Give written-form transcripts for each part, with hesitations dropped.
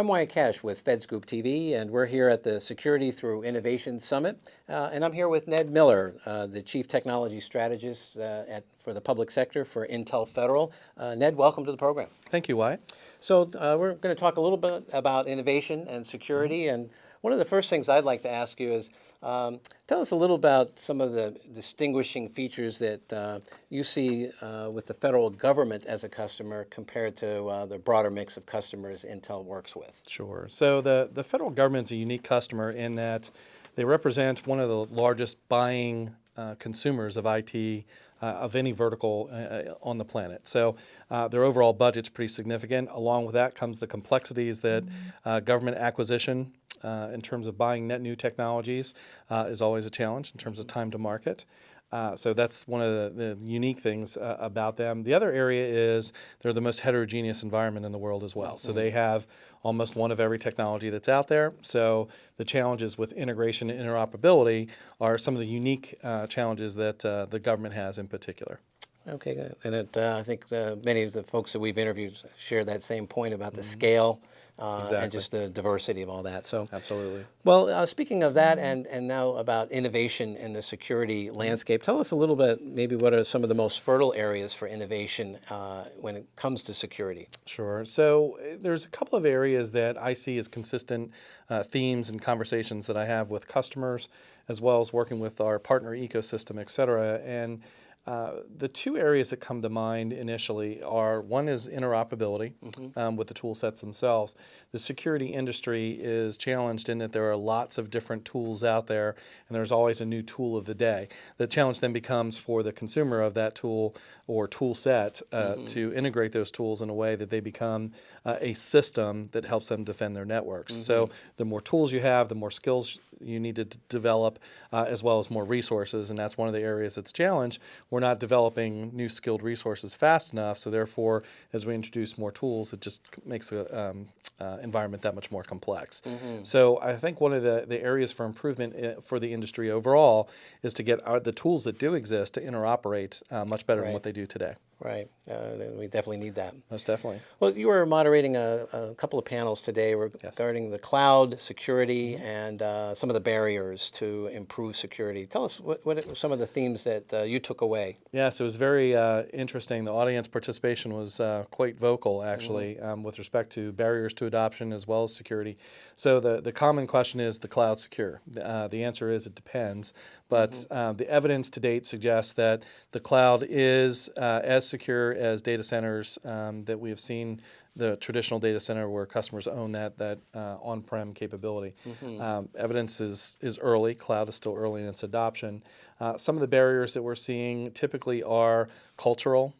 I'm Wyatt Cash with FedScoop TV, and we're here at the Security Through Innovation Summit. And I'm here with Ned Miller, the Chief Technology Strategist for the public sector for Intel Federal. Ned, welcome to the program. Thank you, Wyatt. So we're going to talk a little bit about innovation and security. And one of the first things I'd like to ask you is, tell us a little about some of the distinguishing features that you see with the federal government as a customer compared to the broader mix of customers Intel works with. Sure. So the federal government's a unique customer in that they represent one of the largest buying consumers of IT of any vertical on the planet. So their overall budget's pretty significant. Along with that comes the complexities that government acquisition in terms of buying net new technologies is always a challenge in terms of time to market. So that's one of the unique things about them. The other area is they're the most heterogeneous environment in the world as well. So they have almost one of every technology that's out there. So the challenges with integration and interoperability are some of the unique challenges that the government has in particular. Okay, good. And I think many of the folks that we've interviewed share that same point about the scale and just the diversity of all that. So absolutely. Well, speaking of that, and now about innovation in the security landscape, tell us a little bit, maybe what are some of the most fertile areas for innovation when it comes to security? Sure. So there's a couple of areas that I see as consistent themes and conversations that I have with customers, as well as working with our partner ecosystem, et cetera. And the two areas that come to mind initially are, one is interoperability with the tool sets themselves. The security industry is challenged in that there are lots of different tools out there, and there's always a new tool of the day. The challenge then becomes for the consumer of that tool or tool set to integrate those tools in a way that they become a system that helps them defend their networks. So the more tools you have, the more skills you need to develop, as well as more resources, and that's one of the areas that's challenged. We're not developing new skilled resources fast enough, so therefore, as we introduce more tools, it just makes the environment that much more complex. So I think one of the areas for improvement for the industry overall is to get the tools that do exist to interoperate much better than what they do today. Right. We definitely need that. Most definitely. Well, you were moderating a couple of panels today regarding the cloud security and some of the barriers to improve security. Tell us what are some of the themes that you took away. Yes, it was very interesting. The audience participation was quite vocal, actually, with respect to barriers to adoption as well as security. So the common question is the cloud secure? The answer is it depends. But the evidence to date suggests that the cloud is as secure as data centers that we have seen, the traditional data center where customers own that on-prem capability. Evidence is early. Cloud is still early in its adoption. Some of the barriers that we're seeing typically are cultural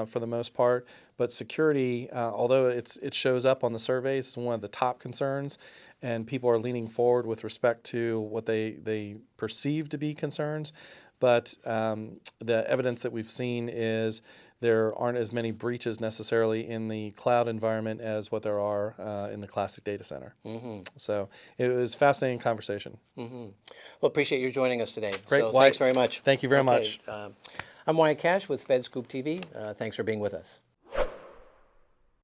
for the most part, but security, although it shows up on the surveys, is one of the top concerns, and people are leaning forward with respect to what they perceive to be concerns. But the evidence that we've seen is there aren't as many breaches necessarily in the cloud environment as what there are in the classic data center. So it was a fascinating conversation. Well, appreciate you joining us today. Great. So thanks very much. Thank you very much. I'm Wyatt Cash with FedScoop TV. Thanks for being with us.